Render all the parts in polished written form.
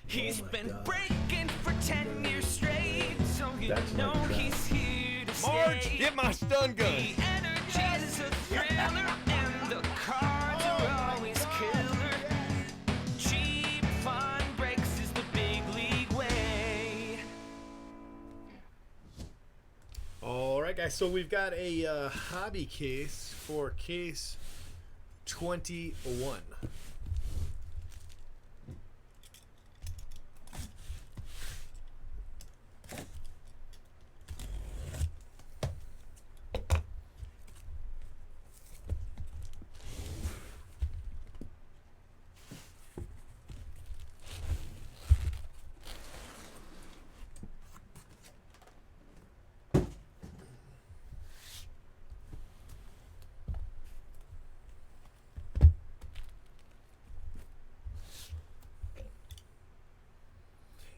He's Oh my been gosh. breaking for 10 years straight, so you That's know my trap. he's here to Marge, stay. get my stun gun. The energy's a thriller, and the cards are always killer. Cheap fun breaks is the big league way. All right, guys. So we've got a hobby case for case 21.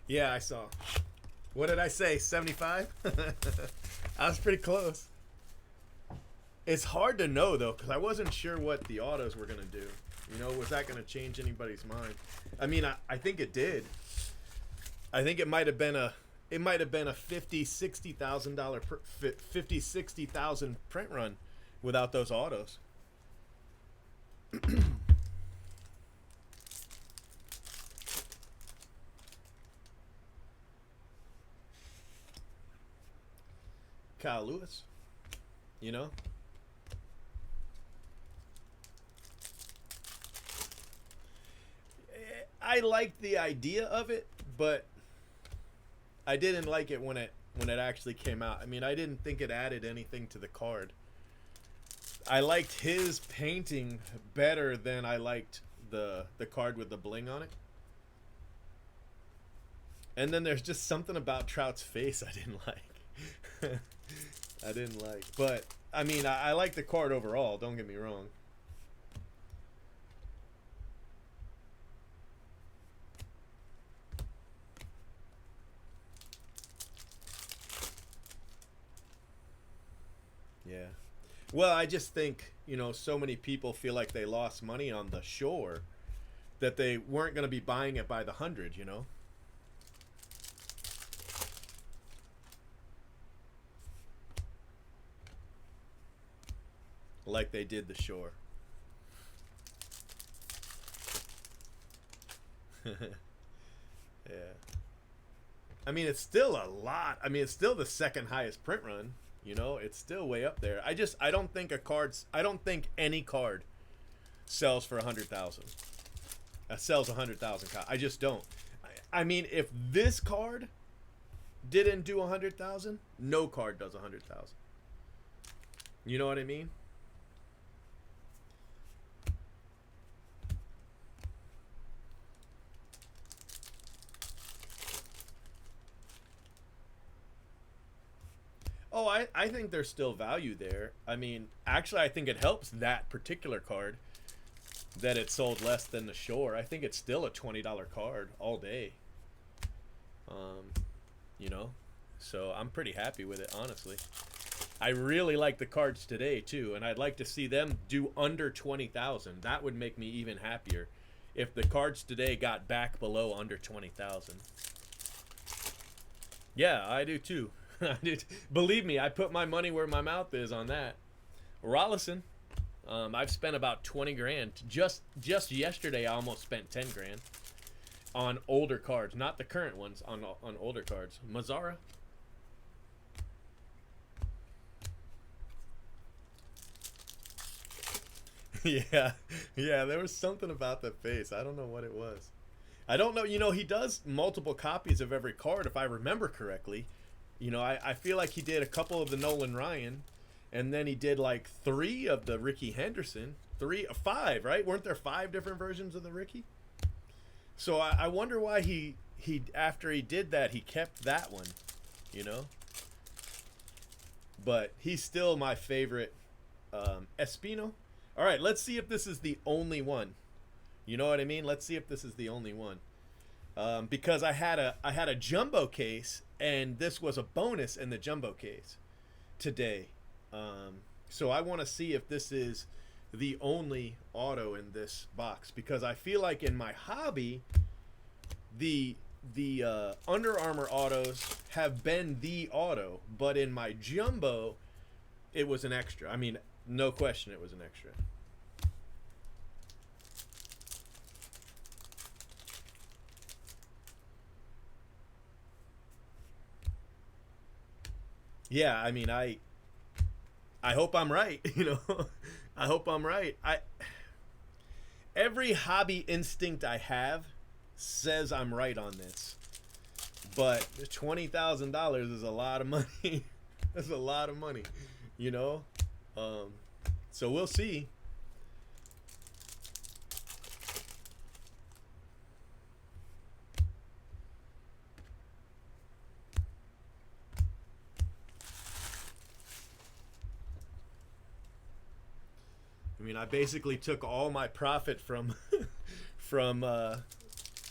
Yeah, I saw. What did I say? 75? I was pretty close. It's hard to know though, because I wasn't sure what the autos were gonna do. You know, was that gonna change anybody's mind? I mean, I think it did. I think it might have been a $50,000-$60,000 $50,000-$60,000 print run without those autos. Kyle Lewis, you know. I liked the idea of it, but I didn't like it when it actually came out. I mean, I didn't think it added anything to the card. I liked his painting better than I liked the card with the bling on it. And then there's just something about Trout's face I didn't like. I didn't like. But, I mean, I like the card overall, don't get me wrong. Yeah. Well, I just think, you know, so many people feel like they lost money on the Shore that they weren't going to be buying it by the 100, you know? Like they did the Shore. Yeah. I mean, it's still a lot. I mean, it's still the second highest print run. You know, it's still way up there. I don't think I don't think any card sells for 100,000. Sells 100,000. I just don't. I mean, if this card didn't do 100,000, no card does 100,000. You know what I mean? Oh, I think there's still value there. I mean, actually, I think it helps that particular card that it sold less than the Shore. I think it's still a $20 card all day. You know, so I'm pretty happy with it, honestly. I really like the cards today too, and I'd like to see them do under 20,000. That would make me even happier if the cards today got back below under 20,000. Yeah, I do too. Believe me, I put my money where my mouth is on that. Rollison, I've spent about 20 grand. Just yesterday, I almost spent 10 grand on older cards, not the current ones, on older cards. Mazzara. Yeah, there was something about the face. I don't know what it was. I don't know. You know, he does multiple copies of every card, if I remember correctly. You know, I feel like he did a couple of the Nolan Ryan, and then he did like 3 of the Ricky Henderson. 5, right? Weren't there 5 different versions of the Ricky? So I wonder why he after he did that, he kept that one, you know? But he's still my favorite. Espino. All right, let's see if this is the only one. You know what I mean? Let's see if this is the only one. Because I had a jumbo case, and this was a bonus in the jumbo case today. So I want to see if this is the only auto in this box, because I feel like in my hobby, the Under Armour autos have been the auto, but in my jumbo, it was an extra. I mean, no question, it was an extra. Yeah, I mean, I hope I'm right, you know. I hope I'm right. Every hobby instinct I have says I'm right on this. But $20,000 is a lot of money. That's a lot of money, you know. So we'll see. I mean, I basically took all my profit from from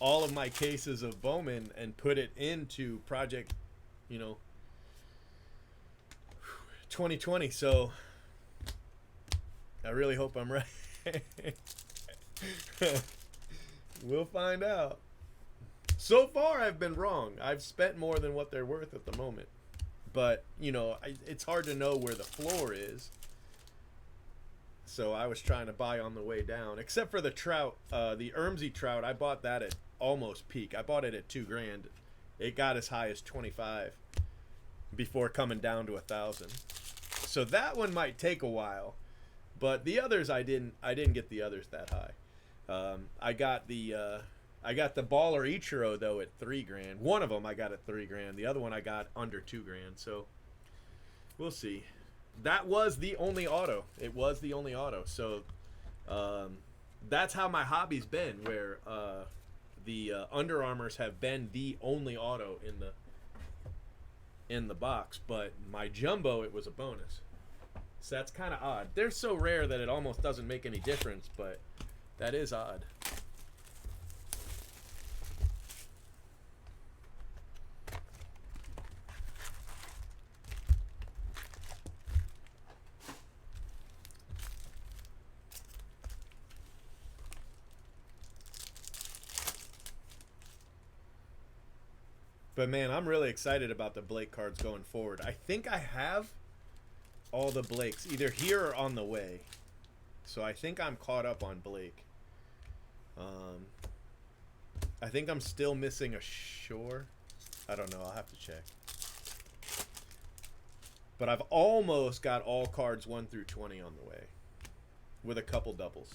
all of my cases of Bowman and put it into Project, you know, 2020. So I really hope I'm right. We'll find out. So far, I've been wrong. I've spent more than what they're worth at the moment. But, you know, it's hard to know where the floor is. So I was trying to buy on the way down, except for the trout, the Ermsey trout. I bought that at almost peak. I bought it at $2,000. It got as high as 25 before coming down to 1,000. So that one might take a while, but the others I didn't get the others that high. I got the Baller Ichiro though at $3,000. One of them I got at $3,000. The other one I got under $2,000. So we'll see. That was the only auto. It was the only auto. So that's how my hobby's been, where the Under Armours have been the only auto in the box. But my jumbo, it was a bonus. So that's kind of odd. They're so rare that it almost doesn't make any difference, but that is odd. But man, I'm really excited about the Blake cards going forward. I think I have all the Blakes either here or on the way. So I think I'm caught up on Blake. I think I'm still missing a Shore. I don't know. I'll have to check. But I've almost got all cards 1 through 20 on the way, with a couple doubles.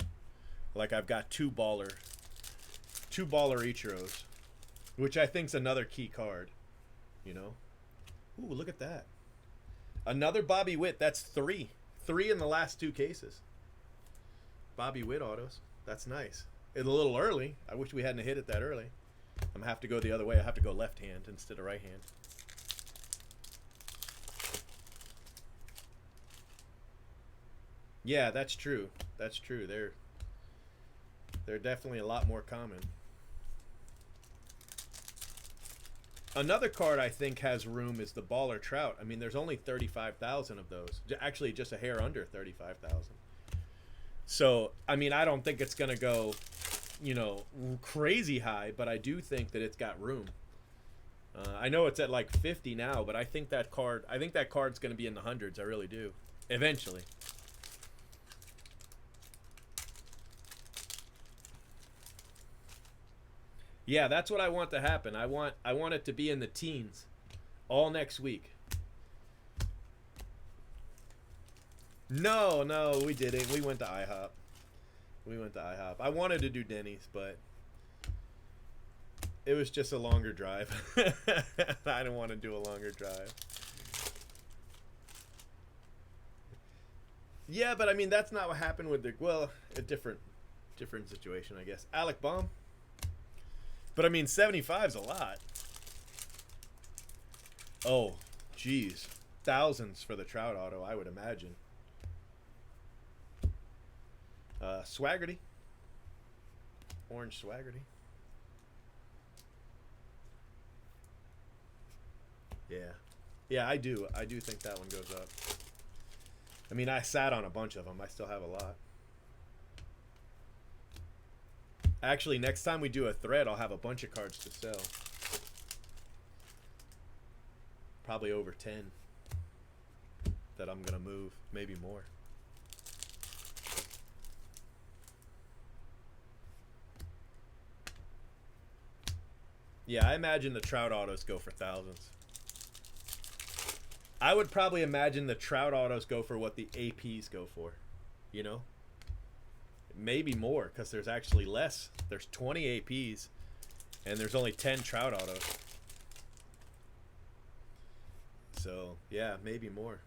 Like I've got two baller Ichiros, which I think's another key card, you know. Ooh, look at that. Another Bobby Witt. That's three in the last 2 cases. Bobby Witt autos. That's nice. It's a little early. I wish we hadn't hit it that early. I'm gonna have to go the other way. I have to go left hand instead of right hand. Yeah, that's true. That's true. They're definitely a lot more common. Another card I think has room is the Baller Trout. I mean, there's only 35,000 of those. Actually, just a hair under 35,000. So, I mean, I don't think it's going to go, you know, crazy high, but I do think that it's got room. I know it's at like 50 now, but I think that card's going to be in the hundreds. I really do. Eventually. Yeah, that's what I want to happen. I want it to be in the teens all next week. No, we didn't. We went to IHOP. I wanted to do Denny's, but it was just a longer drive. I didn't want to do a longer drive. Yeah, but I mean, that's not what happened with a different situation, I guess. Alec Baum. But I mean, 75 is a lot. Oh, geez. Thousands for the Trout auto, I would imagine. Swaggerty. Orange Swaggerty. Yeah. Yeah, I do. I do think that one goes up. I mean, I sat on a bunch of them. I still have a lot. Actually, next time we do a thread, I'll have a bunch of cards to sell. Probably over 10 that I'm gonna move, maybe more. Yeah, I imagine the Trout autos go for thousands. I would probably imagine the Trout autos go for what the APs go for, you know? Maybe more, because there's actually less. There's 20 APs, and there's only 10 Trout autos. So, yeah, maybe more.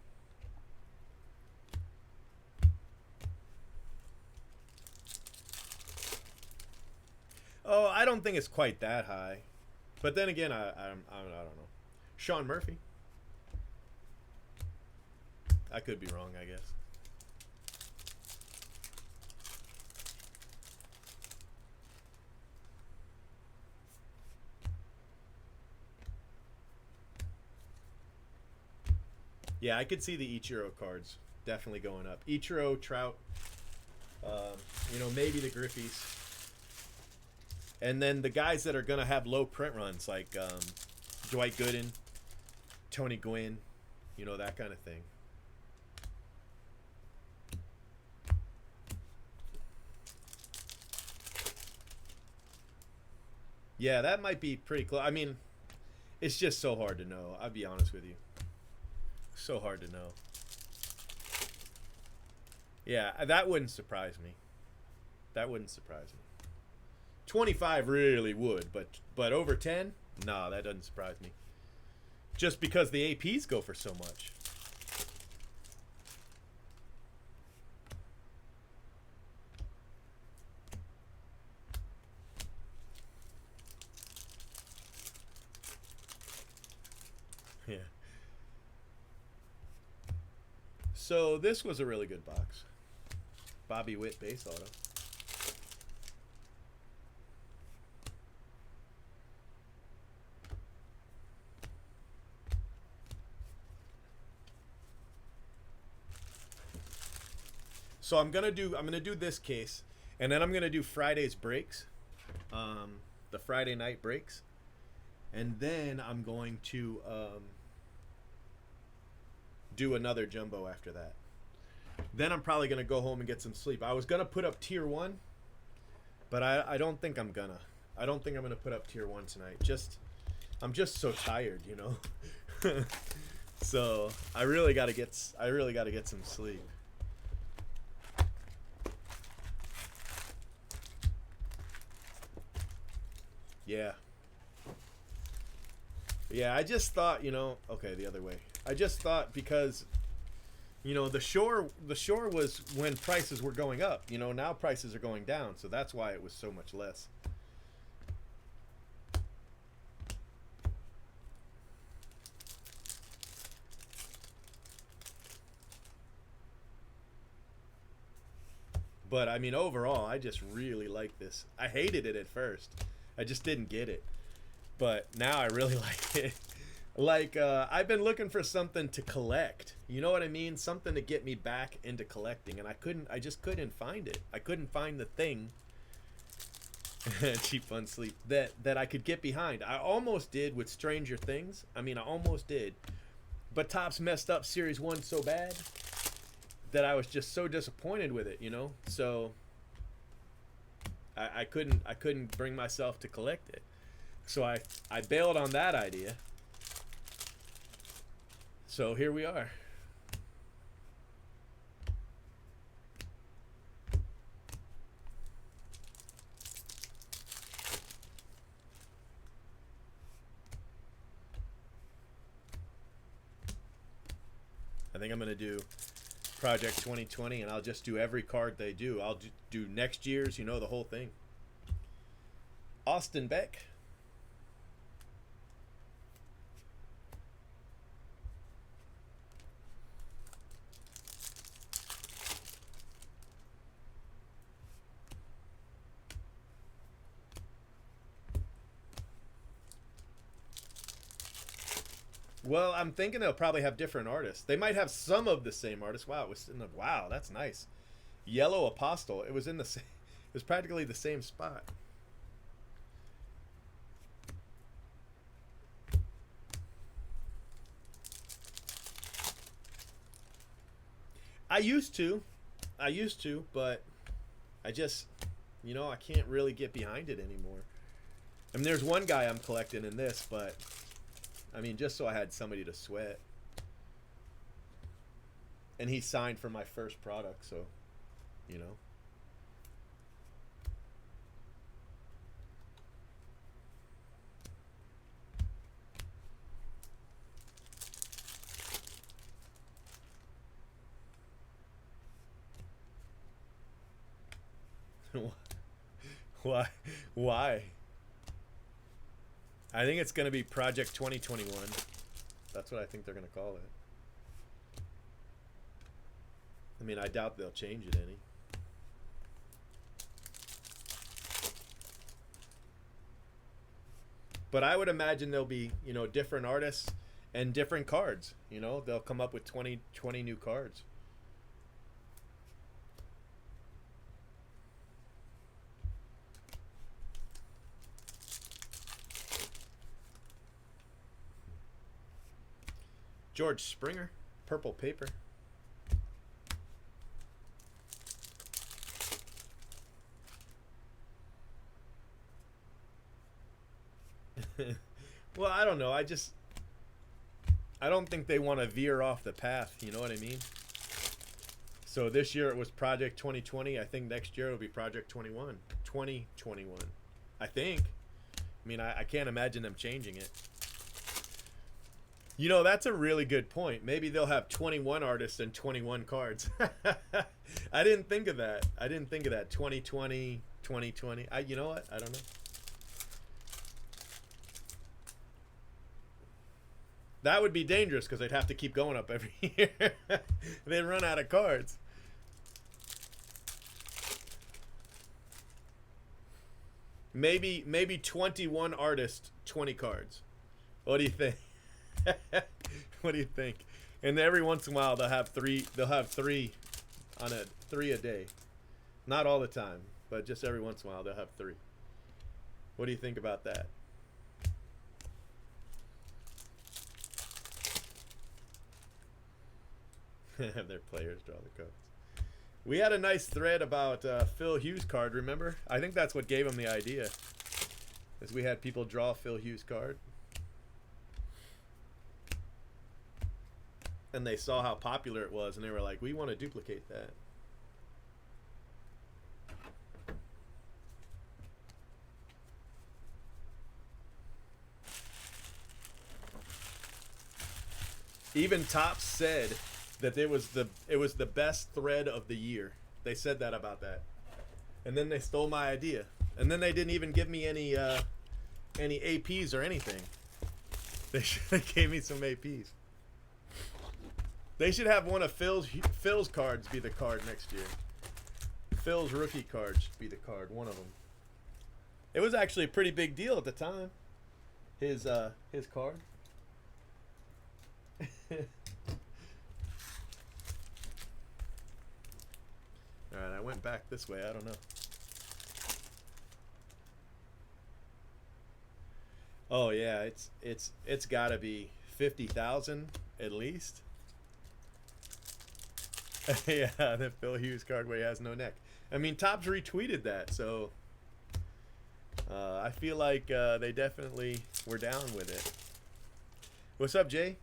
Oh, I don't think it's quite that high. But then again, I don't know. Sean Murphy. I could be wrong, I guess. Yeah, I could see the Ichiro cards definitely going up. Ichiro, Trout, you know, maybe the Griffies. And then the guys that are going to have low print runs, like Dwight Gooden, Tony Gwynn, you know, that kind of thing. Yeah, that might be pretty close. I mean, it's just so hard to know. I'll be honest with you. So hard to know. Yeah, that wouldn't surprise me. That wouldn't surprise me. 25 really would, but over 10? Nah, that doesn't surprise me. Just because the APs go for so much. Yeah. So this was a really good box. Bobby Witt base auto. So I'm gonna do this case, and then I'm gonna do Friday's breaks, the Friday night breaks, and then I'm going to do another jumbo after that. Then I'm probably gonna go home and get some sleep. I was gonna put up tier 1, but I don't think I'm gonna. I don't think I'm gonna put up tier 1 tonight. I'm just so tired, you know. So I really gotta get some sleep. Yeah. Yeah, I just thought, you know, okay, the other way. I just thought because, you know, the shore was when prices were going up. You know, now prices are going down, so that's why it was so much less. But I mean, overall, I just really like this. I hated it at first. I just didn't get it. But now I really like it. Like, I've been looking for something to collect. You know what I mean? Something to get me back into collecting. And I just couldn't find it. I couldn't find the thing. Cheap fun sleep. That I could get behind. I almost did with Stranger Things. I mean, I almost did. But Topps messed up Series 1 so bad that I was just so disappointed with it, you know? So I couldn't bring myself to collect it. So I bailed on that idea. So here we are. I think I'm going to do Project 2020, and I'll just do every card they do. I'll do next year's, you know, the whole thing. Austin Beck. Well, I'm thinking they'll probably have different artists. They might have some of the same artists. Wow, it was in the, wow, that's nice. Yellow Apostle. It was in the same, it was practically the same spot. I used to, but I just, I can't really get behind it anymore. I mean, there's one guy I'm collecting in this, but I mean, just so I had somebody to sweat. And he signed for my first product, so, you know. Why? Why? I think it's going to be Project 2021. That's what I think they're going to call it. I mean, I doubt they'll change it any. But I would imagine there'll be, different artists and different cards. They'll come up with 20 new cards. George Springer, purple paper. Well, I don't know. I don't think they want to veer off the path. You know what I mean? So this year it was Project 2020. I think next year it'll be Project 2021. I think. I mean, I can't imagine them changing it. That's a really good point. Maybe they'll have 21 artists and 21 cards. I didn't think of that. 2020, 2020. You know what? I don't know. That would be dangerous because they'd have to keep going up every year. They'd run out of cards. Maybe 21 artists, 20 cards. What do you think? What do you think? And every once in a while they'll have three on three a day. Not all the time, but just every once in a while they'll have 3. What do you think about that? Have their players draw the cards. We had a nice thread about Phil Hughes card, remember? I think that's what gave him the idea. Is we had people draw Phil Hughes card. And they saw how popular it was and they were like, we want to duplicate that. Even Topps said that it was the best thread of the year. They said that about that. And then they stole my idea. And then they didn't even give me any APs or anything. They gave me some APs. They should have one of Phil's cards be the card next year. Phil's rookie card should be the card, one of them. It was actually a pretty big deal at the time. His card. Alright, I went back this way, I don't know. Oh yeah, it's gotta be 50,000 at least. Yeah, the Phil Hughes card where he has no neck. I mean, Topps retweeted that, so I feel like they definitely were down with it. What's up, Jay?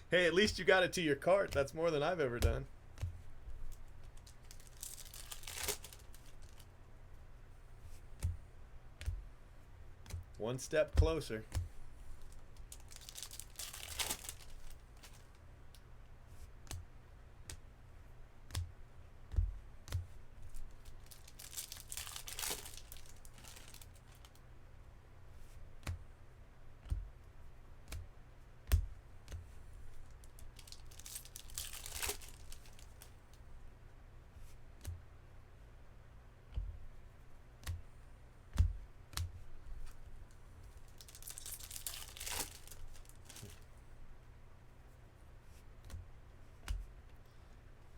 Hey, at least you got it to your cart. That's more than I've ever done. One step closer.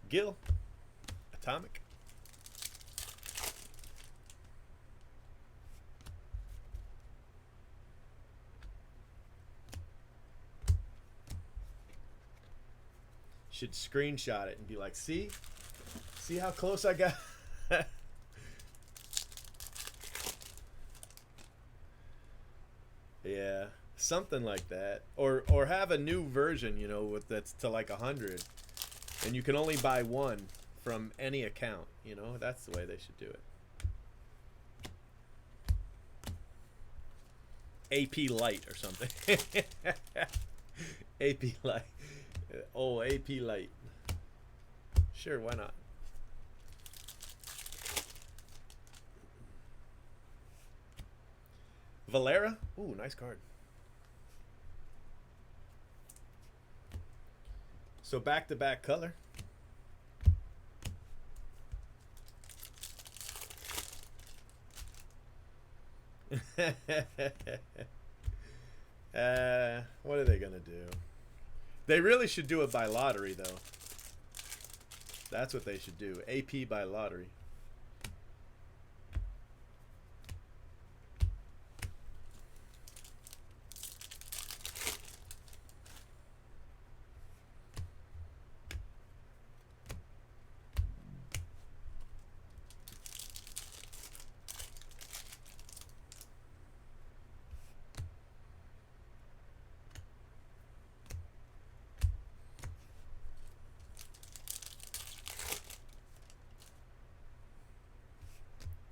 Gil. Atomic. Should screenshot it and be like, see how close I got. Yeah, something like that, or have a new version, you know, with that's to like 100, and you can only buy one from any account. You know, that's the way they should do it. AP Light or something. AP Light. Oh, AP Light. Sure, why not? Valera? Ooh, nice card. So back-to-back color. What are they gonna do? They really should do it by lottery, though. That's what they should do. AP by lottery.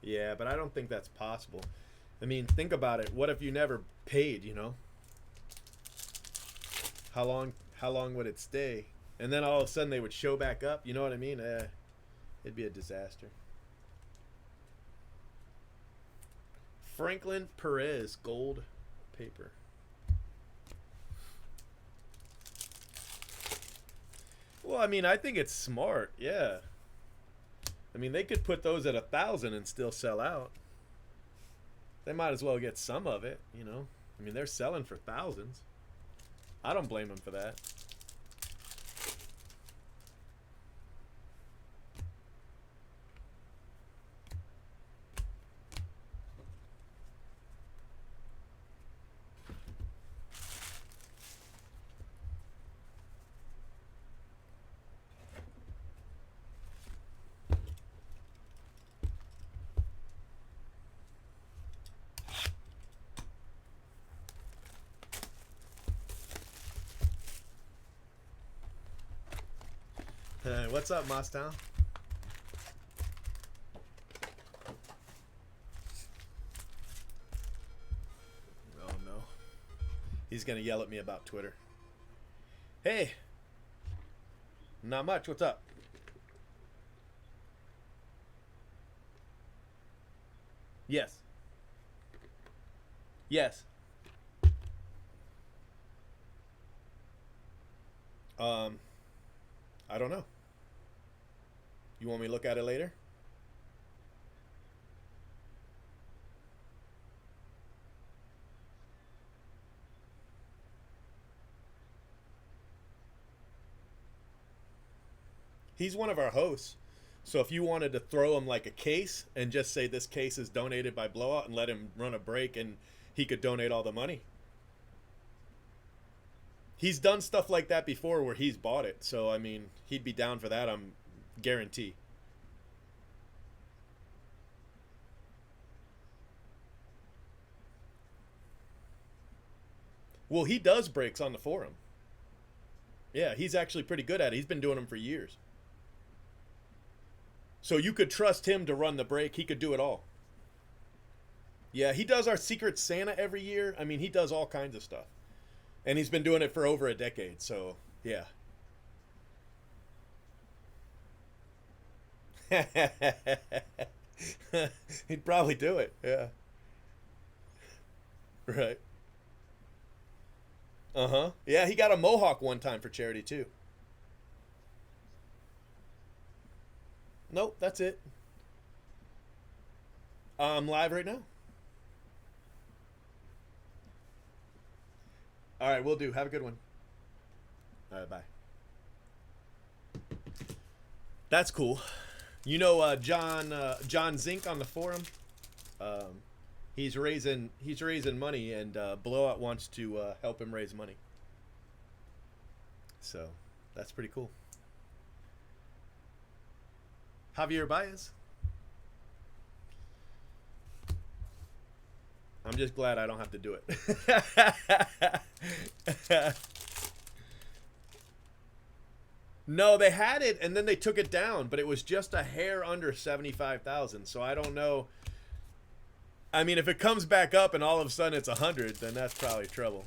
Yeah, but I don't think that's possible. I mean, think about it. What if you never paid, you know? How long would it stay? And then all of a sudden they would show back up, you know what I mean? It'd be a disaster. Franklin Perez gold paper. Well, I mean, I think it's smart. Yeah. I mean, they could put those at 1,000 and still sell out. They might as well get some of it, you know. I mean, they're selling for thousands. I don't blame them for that. What's up, Mostown? Oh no. He's gonna yell at me about Twitter. Hey! Not much, what's up? Yes. Yes. I don't know. You want me to look at it later? He's one of our hosts. So if you wanted to throw him like a case and just say this case is donated by Blowout and let him run a break and he could donate all the money. He's done stuff like that before where he's bought it. So, I mean, he'd be down for that, I'm guarantee. Well, he does breaks on the forum. Yeah, he's actually pretty good at it. He's been doing them for years. So you could trust him to run the break. He could do it all. Yeah, he does our Secret Santa every year. I mean, he does all kinds of stuff. And he's been doing it for over a decade. So, yeah. He'd probably do it. Yeah. Right. Uh-huh. Yeah, he got a mohawk one time for charity, too. Nope, that's it. I'm live right now. All right, we'll do. Have a good one. All right, bye. That's cool. John Zink on the forum. Um, he's raising money, and Blowout wants to help him raise money. So that's pretty cool. Javier Baez. I'm just glad I don't have to do it. No, they had it and then they took it down, but it was just a hair under 75,000. So I don't know. I mean, if it comes back up and all of a sudden it's 100, then that's probably trouble.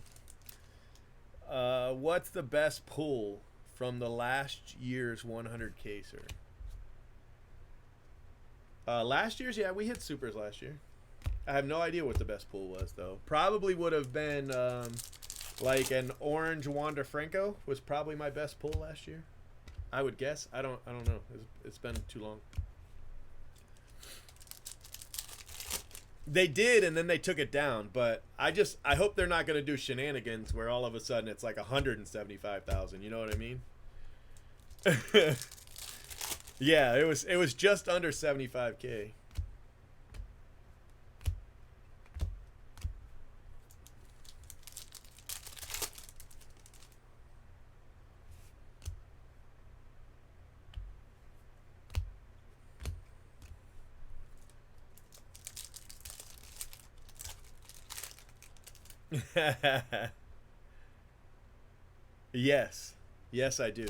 What's the best pull from the last year's 100K, sir? Last year's, yeah, we hit supers last year. I have no idea what the best pull was, though. Probably would have been like an orange Wander Franco was probably my best pull last year. I would guess. I don't know. It's been too long. They did, and then they took it down. But I hope they're not going to do shenanigans where all of a sudden it's like 175,000. You know what I mean? Yeah, it was just under 75K. Yes. Yes, I do.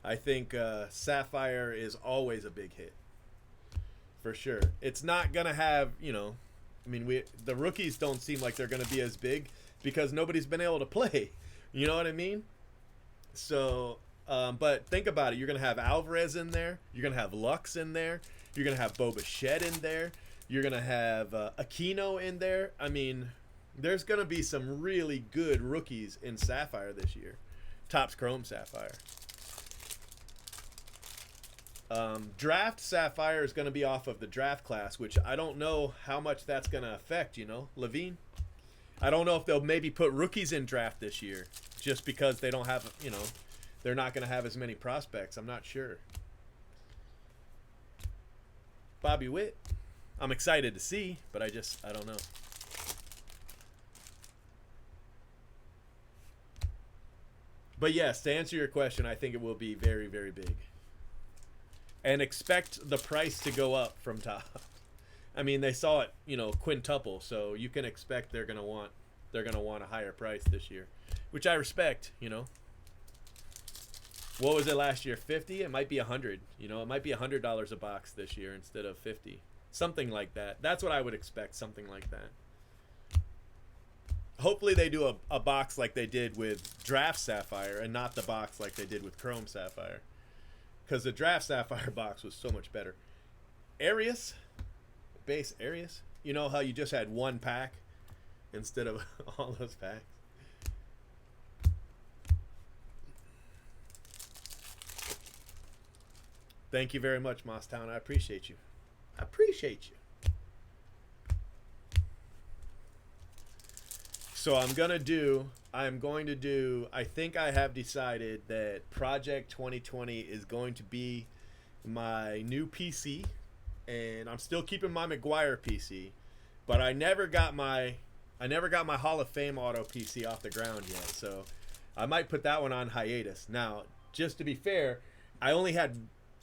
I think Sapphire is always a big hit. For sure. It's not going to have, I mean, the rookies don't seem like they're going to be as big because nobody's been able to play. You know what I mean? So, but think about it. You're going to have Alvarez in there. You're going to have Lux in there. You're going to have Bo Bichette in there. You're going to have Aquino in there. I mean, there's going to be some really good rookies in Sapphire this year. Topps Chrome Sapphire. Draft Sapphire is going to be off of the draft class, which I don't know how much that's going to affect, Levine. I don't know if they'll maybe put rookies in draft this year just because they don't have, they're not going to have as many prospects. I'm not sure. Bobby Witt. I'm excited to see, but I don't know. But yes, to answer your question, I think it will be very, very big. And expect the price to go up from top. I mean, they saw it, quintuple, so you can expect they're gonna want a higher price this year, which I respect. What was it last year? 50? It might be 100. It might be $100 a box this year instead of 50, something like that. That's what I would expect, something like that. Hopefully they do a box like they did with Draft Sapphire and not the box like they did with Chrome Sapphire. Because the Draft Sapphire box was so much better. Arias. Base Arias. You know how you just had one pack instead of all those packs? Thank you very much, Tosstown. I appreciate you. I appreciate you. So I'm going to do, I think I have decided that Project 2020 is going to be my new PC. And I'm still keeping my McGuire PC. But I never got my Hall of Fame auto PC off the ground yet. So I might put that one on hiatus. Now, just to be fair, I only had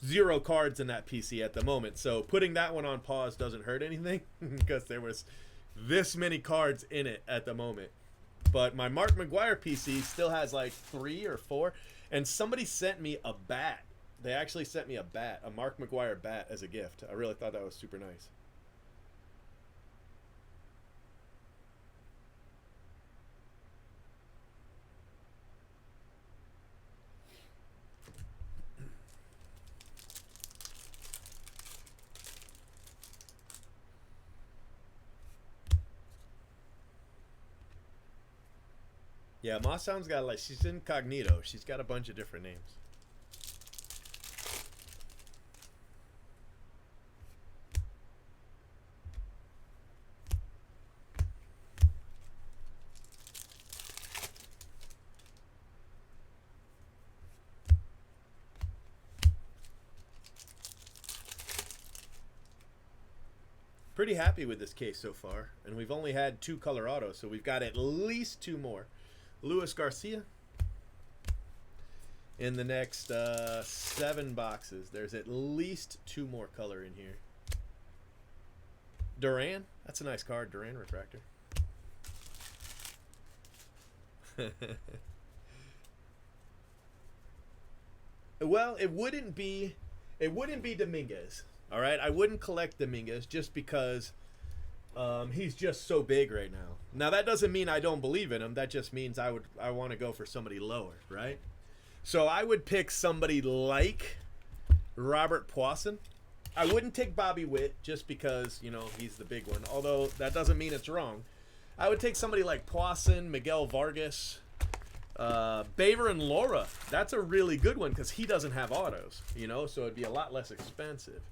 0 cards in that PC at the moment. So putting that one on pause doesn't hurt anything because there was this many cards in it at the moment. But my Mark McGuire PC still has like 3 or 4. And somebody sent me a bat. They actually sent me a Mark McGuire bat as a gift. I really thought that was super nice. Yeah, Moss Sound's got she's incognito. She's got a bunch of different names. pretty happy with this case so far, and we've only had 2 color autos, so we've got at least 2 more. Luis Garcia. In the next 7 boxes, there's at least 2 more color in here. Duran, that's a nice card. Duran refractor. Well, it wouldn't be Dominguez. All right, I wouldn't collect Dominguez just because he's just so big right now. Now that doesn't mean I don't believe in him. That just means I want to go for somebody lower, right? So I would pick somebody like Robert Poisson. I wouldn't take Bobby Witt just because, you know, he's the big one. Although that doesn't mean it's wrong. I would take somebody like Poisson, Miguel Vargas, Baver and Laura. That's a really good one because he doesn't have autos, you know, so it'd be a lot less expensive.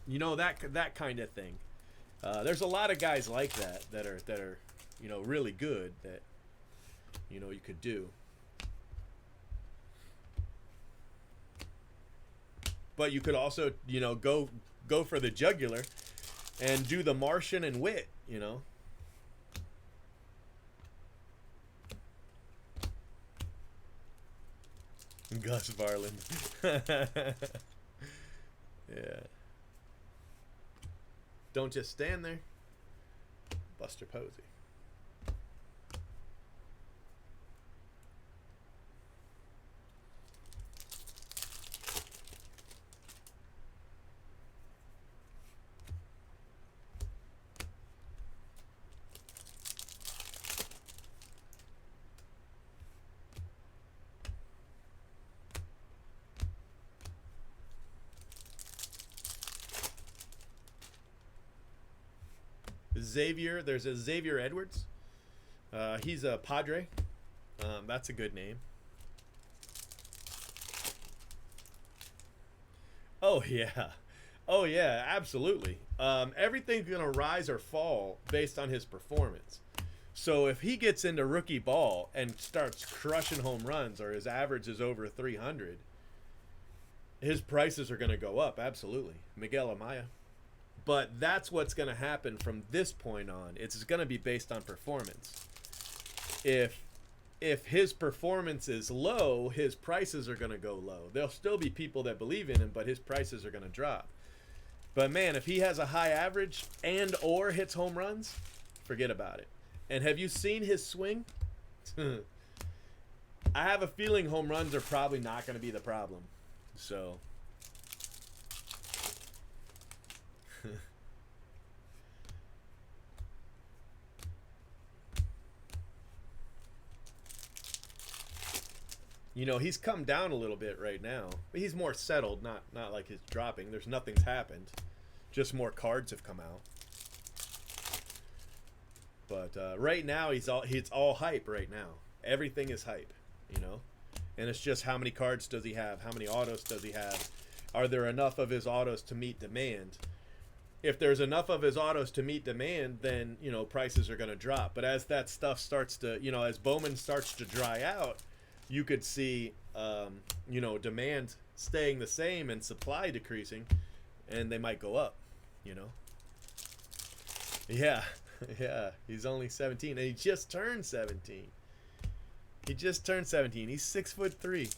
You know, that kind of thing. There's a lot of guys like that are you know, really good that, you know, you could do. But you could also, you know, go for the jugular and do the Martian and Witt, you know. Gus Varland. Yeah. Don't just stand there. Buster Posey. Xavier, there's a Xavier Edwards. He's a Padre. That's a good name. Oh yeah, oh yeah, absolutely. Everything's gonna rise or fall based on his performance. So if he gets into rookie ball and starts crushing home runs, or his average is over 300, his prices are gonna go up. Absolutely, Miguel Amaya. But that's what's going to happen from this point on. It's going to be based on performance. If his performance is low, his prices are going to go low. There'll still be people that believe in him, but his prices are going to drop. But man, if he has a high average and or hits home runs, forget about it. And have you seen his swing? I have a feeling home runs are probably not going to be the problem. So... You know, he's come down a little bit right now. But he's more settled, not like he's dropping. There's nothing's happened. Just more cards have come out. But right now it's all hype right now. Everything is hype, you know? And it's just how many cards does he have? How many autos does he have? Are there enough of his autos to meet demand? If there's enough of his autos to meet demand, then, you know, prices are going to drop. But as that stuff starts to, you know, as Bowman starts to dry out, you could see, you know, demand staying the same and supply decreasing, and they might go up, you know. Yeah, yeah, he's only 17, and he just turned 17. He just turned 17. He's 6'3",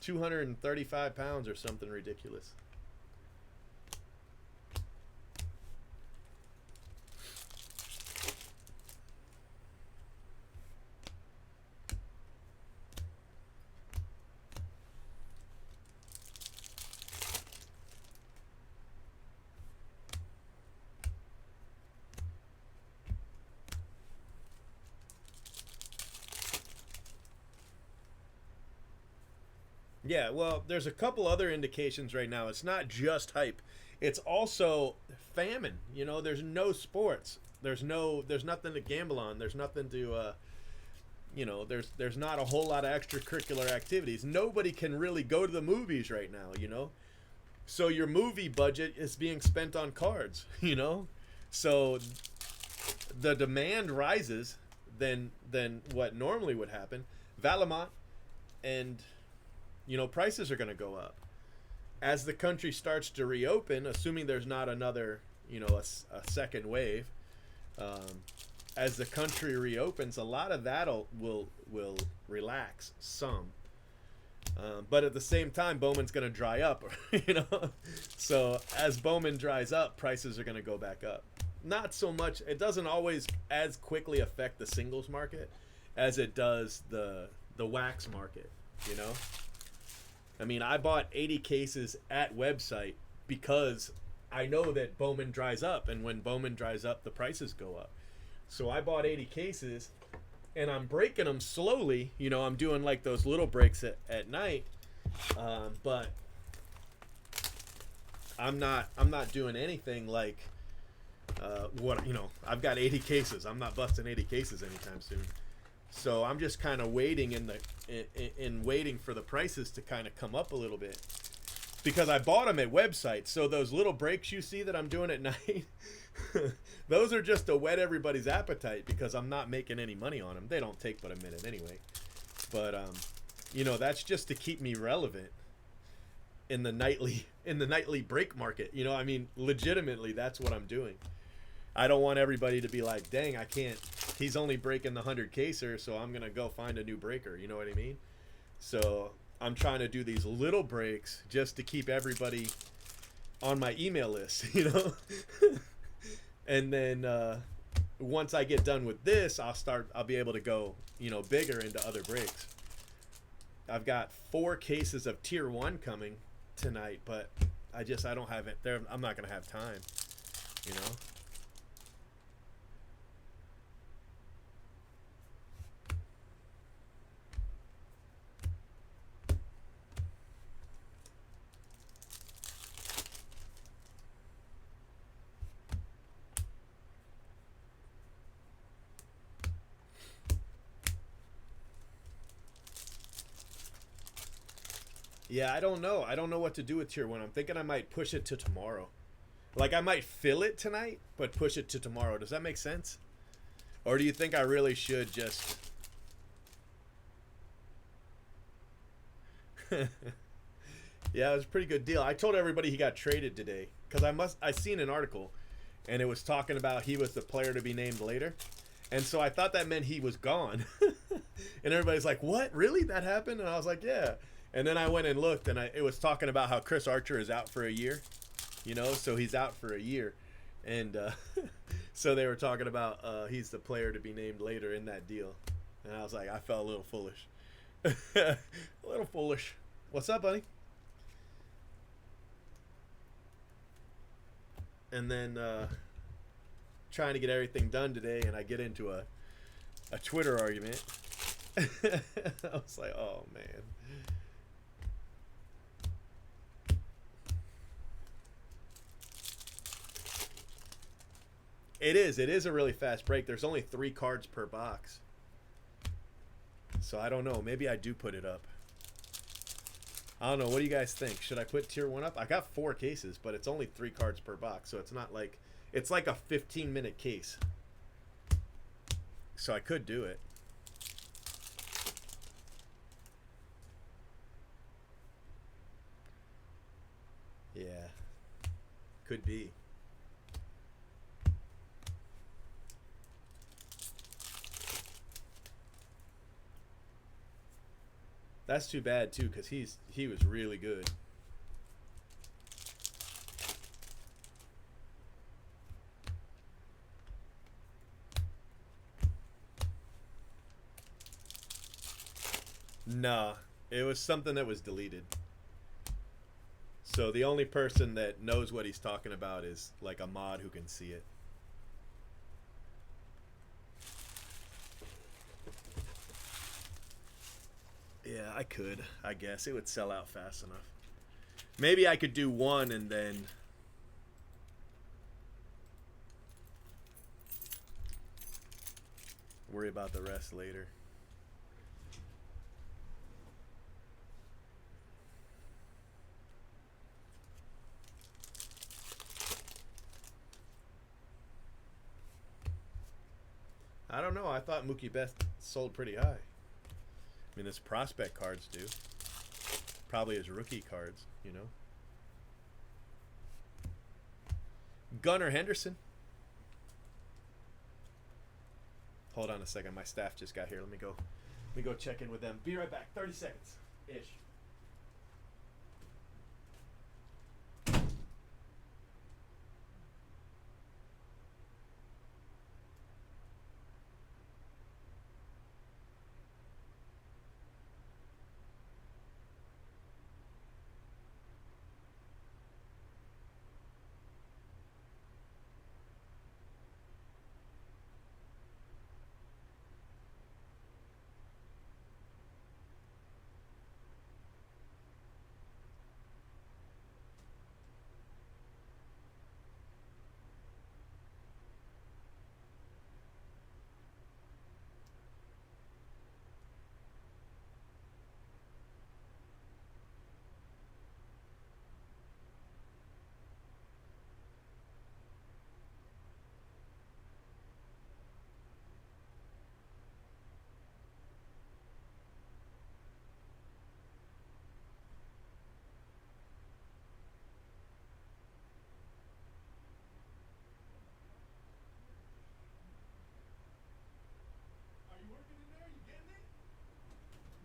235 pounds or something ridiculous. Yeah, well, there's a couple other indications right now. It's not just hype. It's also famine. You know, there's no sports. There's nothing to gamble on. There's nothing to, you know, there's not a whole lot of extracurricular activities. Nobody can really go to the movies right now, you know. So your movie budget is being spent on cards, you know. So the demand rises than what normally would happen. Valamont and... you know, prices are going to go up. as the country starts to reopen, assuming there's not another, a second wave, as the country reopens, a lot of that will relax some. But at the same time, Bowman's going to dry up, So as Bowman dries up, prices are going to go back up. Not so much. It doesn't always as quickly affect the singles market as it does the wax market, I mean, I bought 80 cases at website because I know that Bowman dries up, and when Bowman dries up, the prices go up. So I bought 80 cases, and I'm breaking them slowly. I'm doing like those little breaks at night, but I'm not doing anything like I've got 80 cases. I'm not busting 80 cases anytime soon. So I'm just kind of waiting waiting for the prices to kind of come up a little bit, because I bought them at websites. So those little breaks you see that I'm doing at night, those are just to whet everybody's appetite, because I'm not making any money on them. They don't take but a minute anyway. But that's just to keep me relevant in the nightly break market. I mean, legitimately, that's what I'm doing. I don't want everybody to be like, dang, I can't. He's only breaking the 100 caser, so I'm going to go find a new breaker. You know what I mean? So I'm trying to do these little breaks just to keep everybody on my email list, And then once I get done with this, I'll be able to go, bigger into other breaks. I've got 4 cases of tier 1 coming tonight, but I don't have it there. I'm not going to have time, Yeah, I don't know. I don't know what to do with tier 1. I'm thinking I might push it to tomorrow. Like, I might fill it tonight, but push it to tomorrow. Does that make sense? Or do you think I really should just... Yeah, it was a pretty good deal. I told everybody he got traded today, because I seen an article, and it was talking about he was the player to be named later. And so I thought that meant he was gone. And everybody's like, what? Really? That happened? And I was like, yeah. And then I went and looked, and it was talking about how Chris Archer is out for a year. So he's out for a year. And so they were talking about he's the player to be named later in that deal. And I was like, I felt a little foolish. A little foolish. What's up, buddy? And then trying to get everything done today, and I get into a Twitter argument. I was like, oh, man. It is a really fast break. There's only 3 cards per box. So I don't know. Maybe I do put it up. I don't know. What do you guys think? Should I put tier 1 up? I got 4 cases, but it's only 3 cards per box. So it's not like... It's like a 15-minute case. So I could do it. Yeah. Could be. That's too bad too, because he was really good. Nah, it was something that was deleted. So the only person that knows what he's talking about is like a mod who can see it. Yeah, I could. I guess it would sell out fast enough. Maybe I could do 1 and then... worry about the rest later. I don't know. I thought Mookie Betts sold pretty high. I mean, his prospect cards do. Probably his rookie cards, Gunnar Henderson. Hold on a second. My staff just got here. Let me go check in with them. Be right back. 30 seconds ish.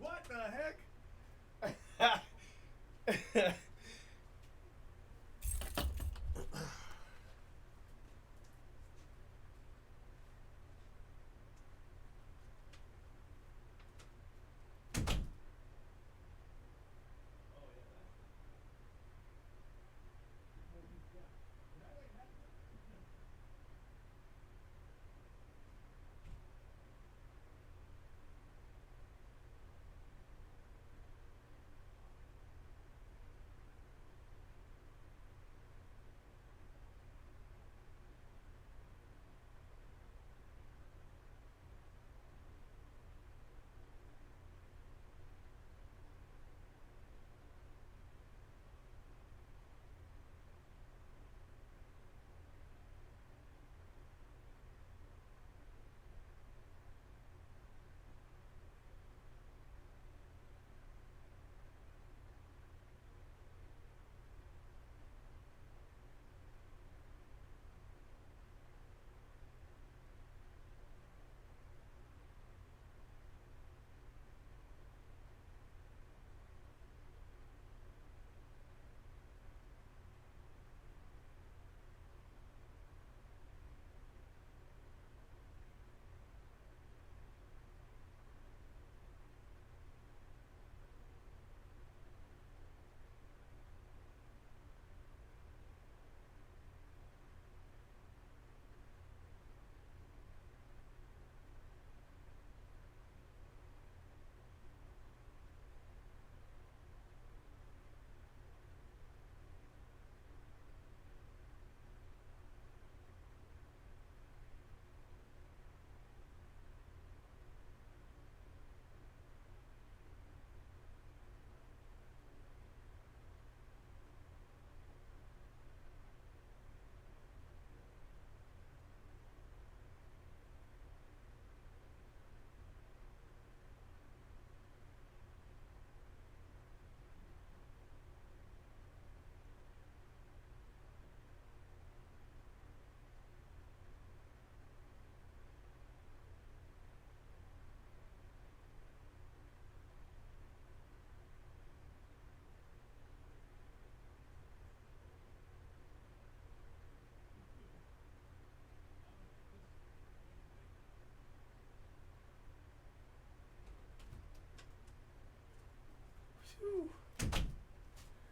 What the heck?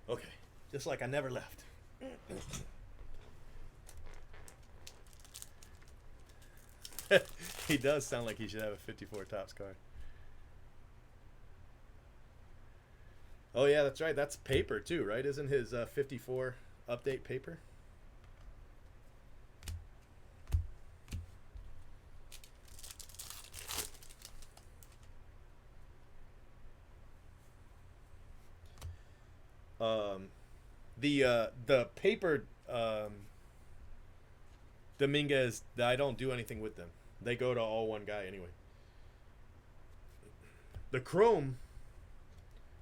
Okay, just like I never left. He does sound like he should have a 54 tops card. Oh yeah, that's right. That's paper too, right? Isn't his 54 update paper? The paper Dominguez, I don't do anything with them. They go to all one guy anyway. The chrome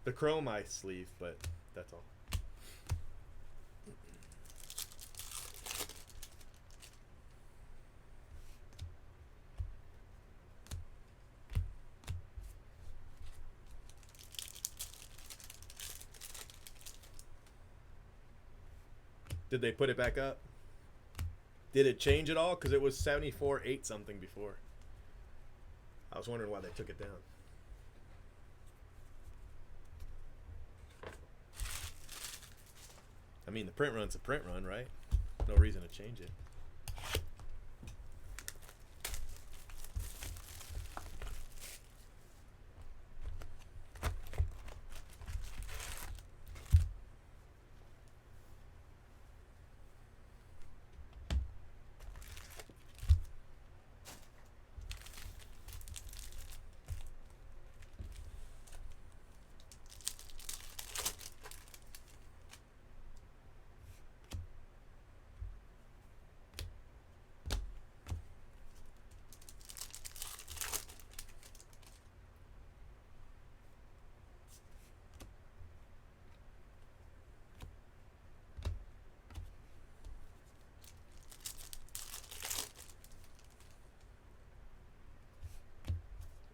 I sleeve, but that's all. Did they put it back up? Did it change at all? Because it was 74.8 something before. I was wondering why they took it down. I mean, the print run's a print run, right? No reason to change it.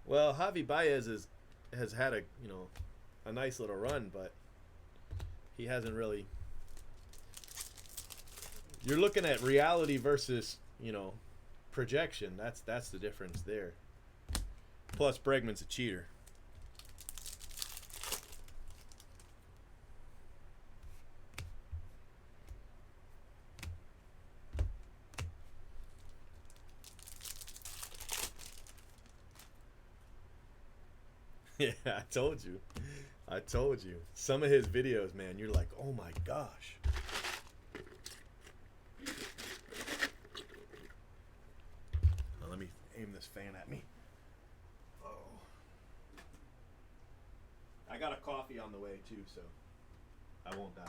Well, Javi Baez has had a a nice little run, but he hasn't really. You're looking at reality versus projection. That's the difference there. Plus, Bregman's a cheater. Yeah, I told you. I told you. Some of his videos, man, you're like, oh my gosh. Now, let me aim this fan at me. Oh. I got a coffee on the way too, so I won't die.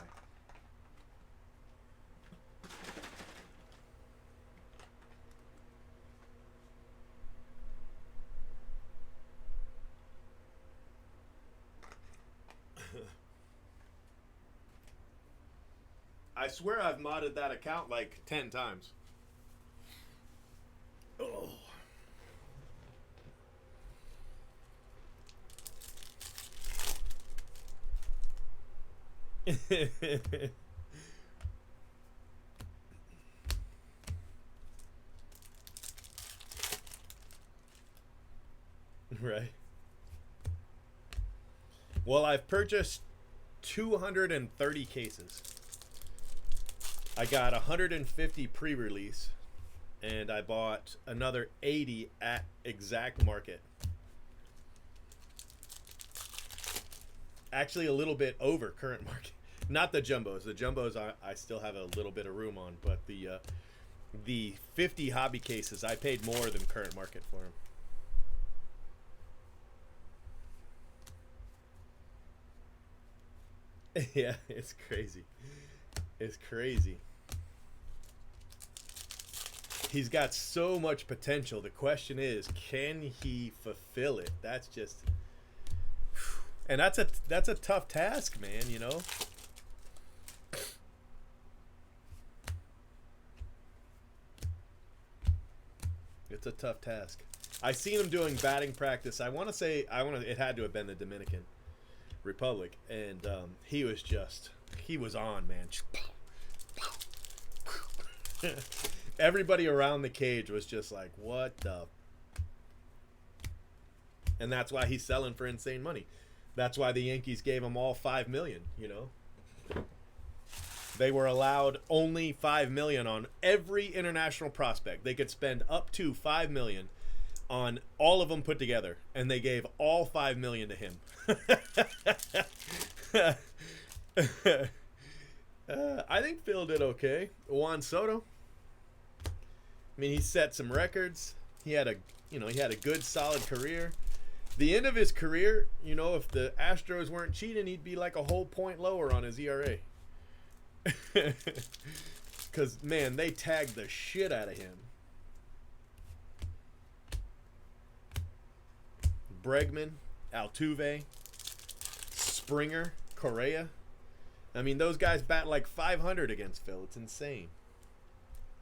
I swear I've modded that account like 10 times. Oh. Right. Well, I've purchased 230 cases. I got 150 pre-release, and I bought another 80 at exact market. Actually, a little bit over current market. Not the jumbos. The jumbos I still have a little bit of room on, but the 50 hobby cases, I paid more than current market for them. Yeah, it's crazy. It's crazy. He's got so much potential. The question is, can he fulfill it? That's just, and that's a tough task, man. It's a tough task. I seen him doing batting practice. It had to have been the Dominican Republic, and he was on, man. Everybody around the cage was just like, what the? And that's why he's selling for insane money. That's why the Yankees gave him all $5 million. They were allowed only $5 million on every international prospect. They could spend up to $5 million on all of them put together, and they gave all $5 million to him. I think Phil did okay. Juan Soto. I mean, he set some records. He had a good, solid career. The end of his career, if the Astros weren't cheating, he'd be like a whole point lower on his ERA. Because, man, they tagged the shit out of him. Bregman, Altuve, Springer, Correa. I mean, those guys bat like 500 against Phil. It's insane.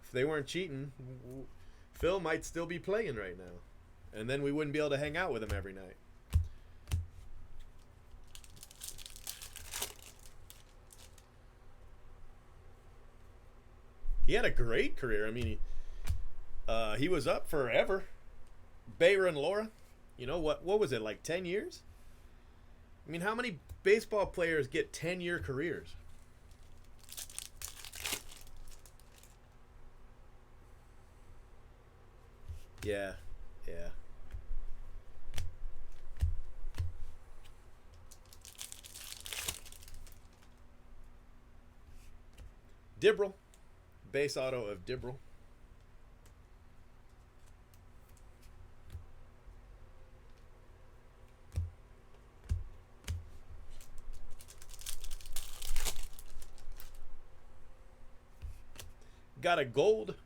If they weren't cheating, Phil might still be playing right now. And then we wouldn't be able to hang out with him every night. He had a great career. I mean, he was up forever. Bayer and Laura, you know what was it, like 10 years? I mean, how many baseball players get 10-year careers? Yeah, yeah. Dibble, base auto of Dibble. Got a gold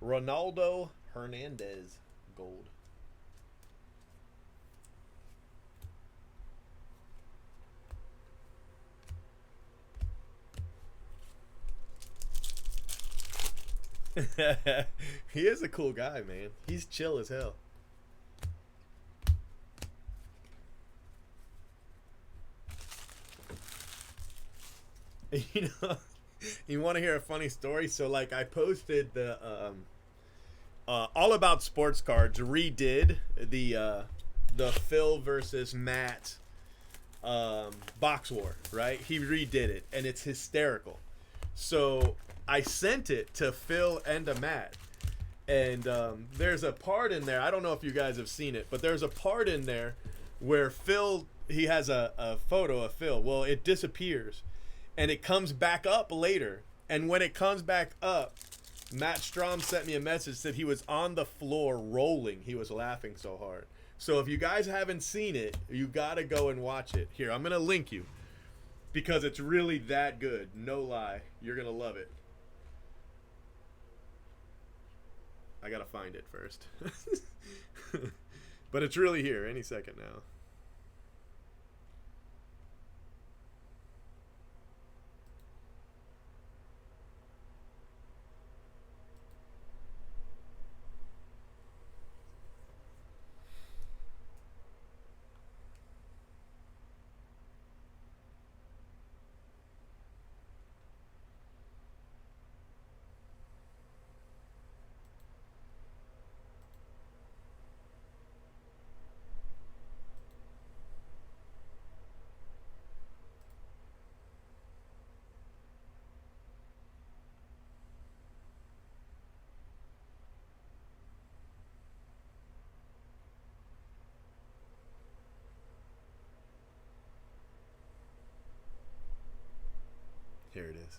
Ronaldo Hernandez gold. He is a cool guy, man. He's chill as hell. You know, you want to hear a funny story? So, like, I posted the All About Sports Cards redid the Phil versus Matt box war, right? He redid it, and it's hysterical. So I sent it to Phil and to Matt, and there's a part in there. I don't know if you guys have seen it, but there's a part in there where Phil, he has a photo of Phil. Well, it disappears, and it comes back up later. And when it comes back up, Matt Strom sent me a message, said he was on the floor rolling. He was laughing so hard. So if you guys haven't seen it, you got to go and watch it. Here, I'm going to link you because it's really that good. No lie. You're going to love it. I got to find it first. But it's really here any second now. Here it is.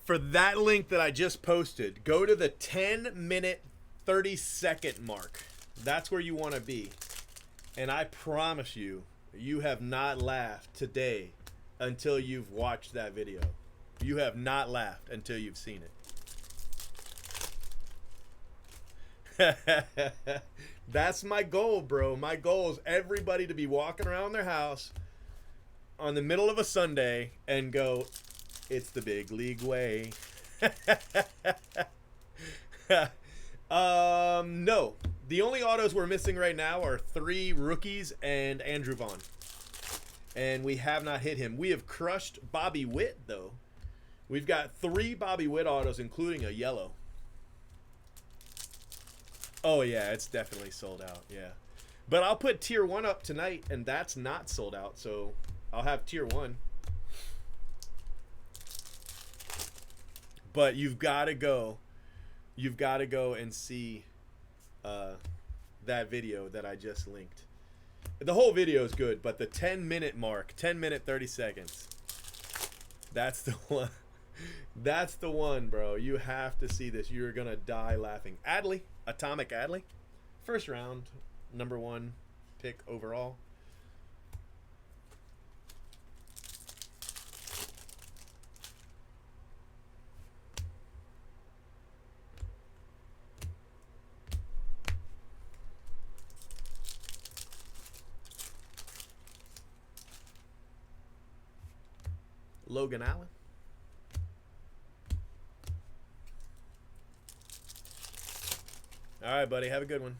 For that link that I just posted, go to the 10-minute, 30-second mark. That's where you want to be. And I promise you, you have not laughed today until you've watched that video. You have not laughed until you've seen it. That's my goal, bro. My goal is everybody to be walking around their house on the middle of a Sunday and go, it's the big league way. No. The only autos we're missing right now are 3 rookies and Andrew Vaughn. And we have not hit him. We have crushed Bobby Witt, though. We've got 3 Bobby Witt autos, including a yellow. Oh, yeah, it's definitely sold out, yeah. But I'll put Tier 1 up tonight, and that's not sold out, so I'll have Tier 1. But you've got to go. You've got to go and see that video that I just linked. The whole video is good, but the 10-minute mark, 10-minute, 30 seconds, that's the one. That's the one, bro. You have to see this. You're going to die laughing. Adley, Atomic Adley. First round, #1 pick overall. Logan Allen. All right, buddy. Have a good one.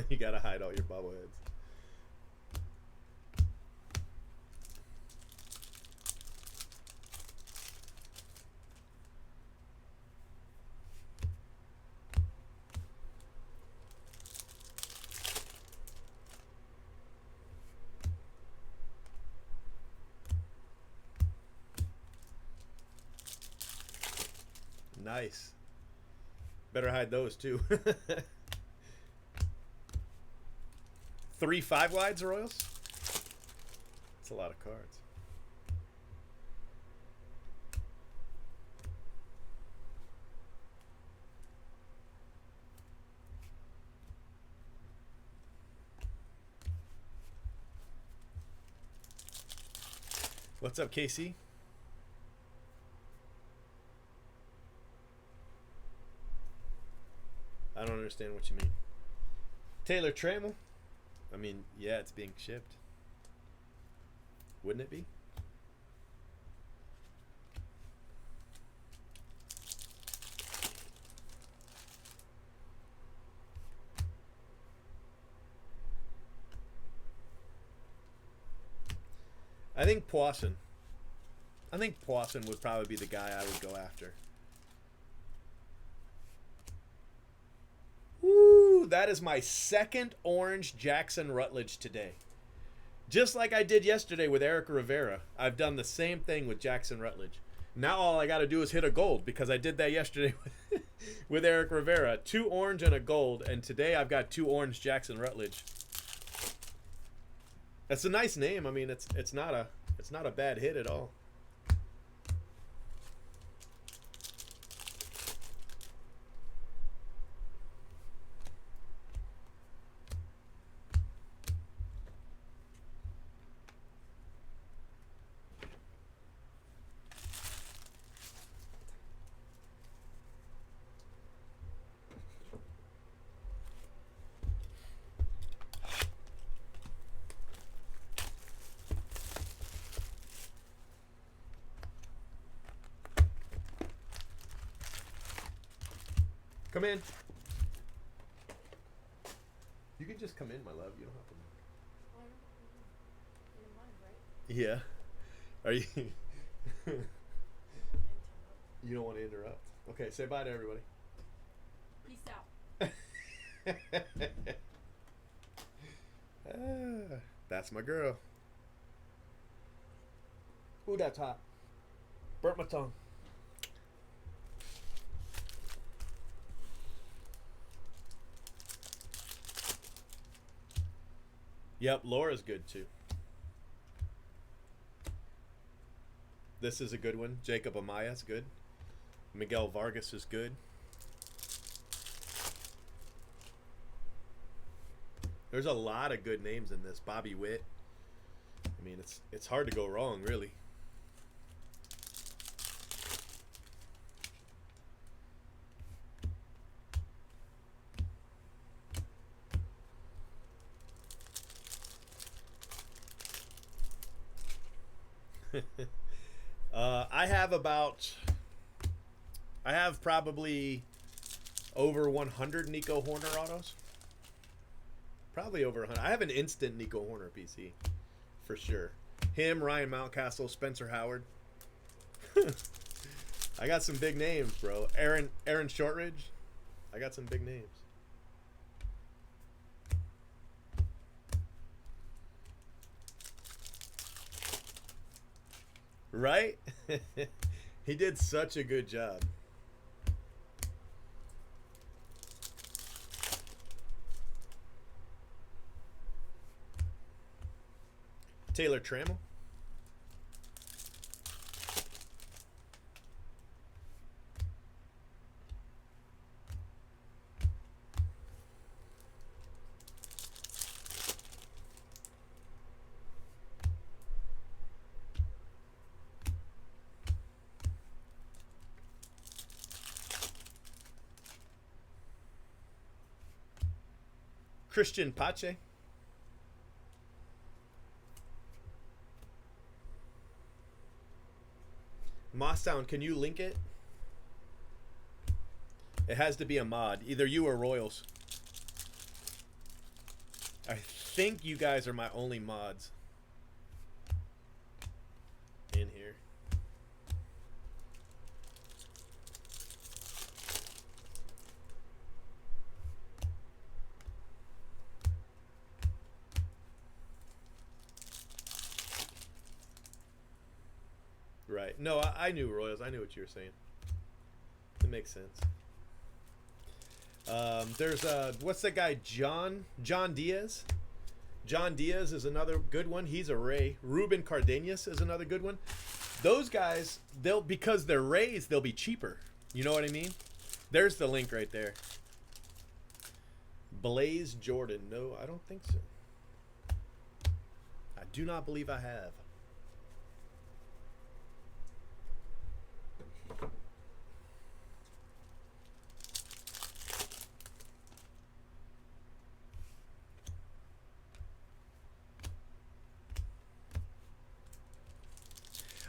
You gotta hide all your bobbleheads. Nice. Better hide those too. 3 5-wides Royals? That's a lot of cards. What's up, Casey? I don't understand what you mean. Taylor Trammell? I mean, yeah, it's being shipped. Wouldn't it be? I think Poisson. I think Poisson would probably be the guy I would go after. Woo! That is my second orange Jackson Rutledge today. Just like I did yesterday with Eric Rivera, I've done the same thing with Jackson Rutledge. Now all I got to do is hit a gold because I did that yesterday with Eric Rivera. 2 orange and a gold, and today I've got 2 orange Jackson Rutledge. That's a nice name. I mean, it's not a bad hit at all. Come in. You can just come in, my love. You don't have to. Yeah. Are you? You don't want to interrupt. Okay, say bye to everybody. Peace out. That's my girl. Ooh, that's hot. Burnt my tongue. Yep, Laura's good too. This is a good one. Jacob Amaya's good. Miguel Vargas is good. There's a lot of good names in this. Bobby Witt. I mean, it's hard to go wrong, really. I have probably over 100 Nico Horner autos. Probably over 100. I have an instant Nico Horner PC for sure. Him, Ryan Mountcastle, Spencer Howard. I got some big names, bro. Aaron Shortridge. I got some big names. Right? He did such a good job. Taylor Trammell. Christian Pache. Mosstown, can you link it? It has to be a mod. Either you or Royals. I think you guys are my only mods in here. Right. No, I knew Royals. I knew what you were saying. It makes sense. There's what's that guy? John Diaz. John Diaz is another good one. He's a Ray. Ruben Cardenas is another good one. Those guys, because they're Rays, they'll be cheaper. You know what I mean? There's the link right there. Blaze Jordan. No, I don't think so. I do not believe I have.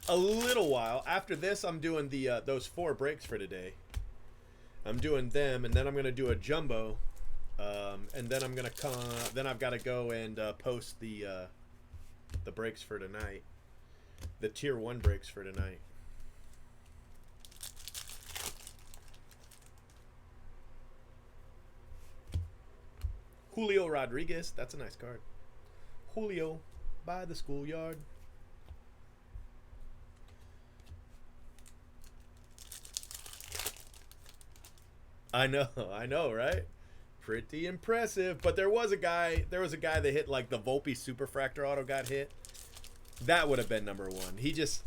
A little while after this, I'm doing the those 4 breaks for today. I'm doing them, and then I'm gonna do a jumbo, and then I'm gonna then I've got to go and post the breaks for tonight, the tier 1 breaks for tonight. Julio Rodriguez, that's a nice card. Julio by the schoolyard. I know, right? Pretty impressive. But there was a guy that hit like the Volpe Superfractor auto got hit. That would have been number 1. He just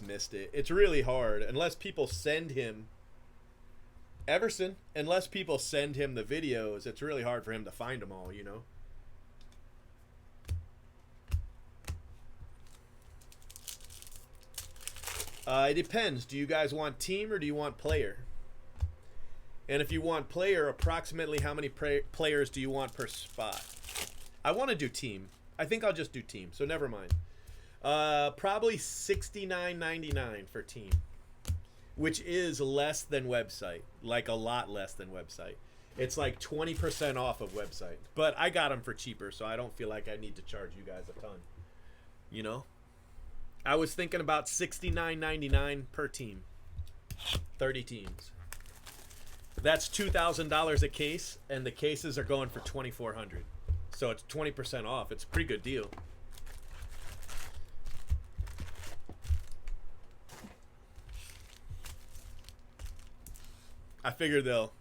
missed it. It's really hard unless people send him Everson, unless people send him the videos, it's really hard for him to find them all, you know. It depends. Do you guys want team or do you want player? And if you want player, approximately how many players do you want per spot? I want to do team. I think I'll just do team, so never mind. Probably $69.99 for team, which is less than website, like a lot less than website. It's like 20% off of website. But I got them for cheaper, so I don't feel like I need to charge you guys a ton. You know? I was thinking about $69.99 per team. 30 teams. That's $2,000 a case, and the cases are going for $2,400. So it's 20% off. It's a pretty good deal. I figure they'll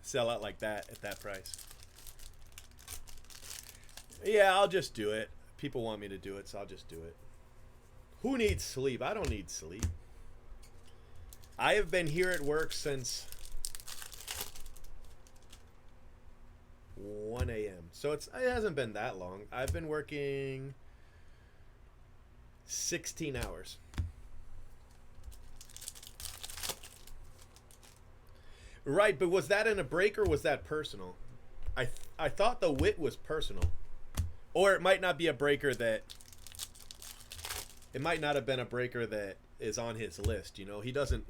sell out like that at that price. Yeah, I'll just do it. People want me to do it, so I'll just do it. Who needs sleep? I don't need sleep. I have been here at work since 1 a.m. So it hasn't been that long. I've been working 16 hours. Right, but was that in a break or was that personal? I thought the wit was personal. Or it might not be a breaker that... It might not have been a breaker that is on his list, you know? He doesn't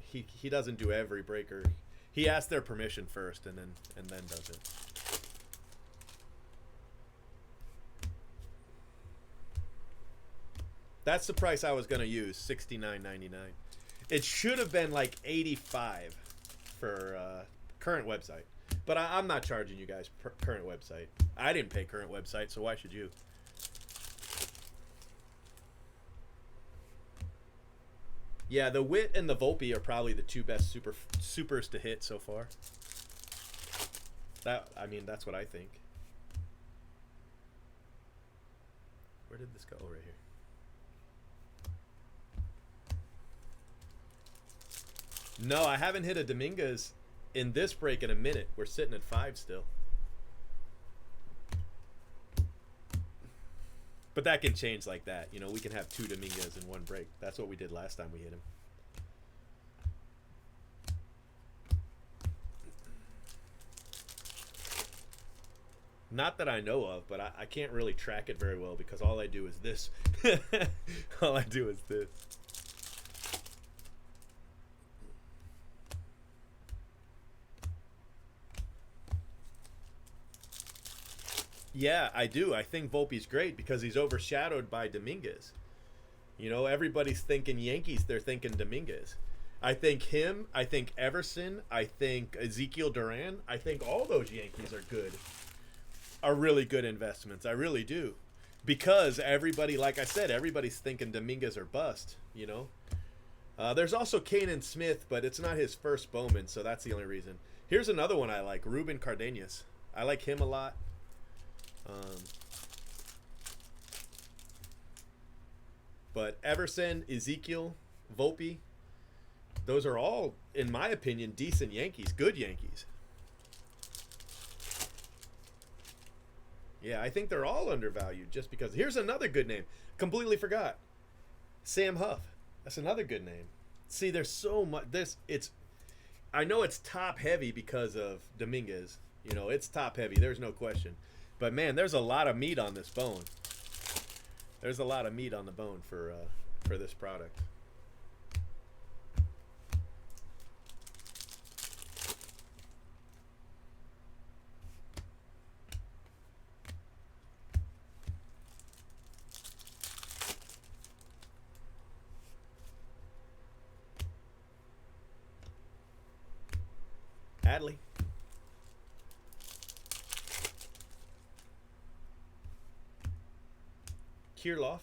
do every breaker. He asks their permission first and then does it. That's the price I was going to use, $69.99. It should have been like $85 for current website. But I'm not charging you guys current website. I didn't pay current website, so why should you? Yeah, the Wit and the Volpe are probably the two best supers to hit so far. I mean, that's what I think. Where did this go? Oh, right here. No, I haven't hit a Dominguez in this break in a minute. We're sitting at 5 still. But that can change like that. You know, we can have 2 Dominguez in one break. That's what we did last time we hit him. Not that I know of, but I can't really track it very well because all I do is this. All I do is this. Yeah, I do. I think Volpe's great because he's overshadowed by Dominguez. You know, everybody's thinking Yankees. They're thinking Dominguez. I think him. I think Everson. I think Ezekiel Duran. I think all those Yankees are good. Are really good investments. I really do. Because everybody, like I said, everybody's thinking Dominguez or bust, you know. There's also Kanan Smith, but it's not his first Bowman, so that's the only reason. Here's another one I like, Ruben Cardenas. I like him a lot. But Everson, Ezekiel, Volpe, those are all, in my opinion, decent Yankees, good Yankees. Yeah, I think they're all undervalued just because. Here's another good name. Completely forgot. Sam Huff. That's another good name. See, there's so much. I know it's top heavy because of Dominguez. You know, it's top heavy. There's no question. But man, there's a lot of meat on this bone. There's a lot of meat on the bone for this product. Adley. Kirilloff.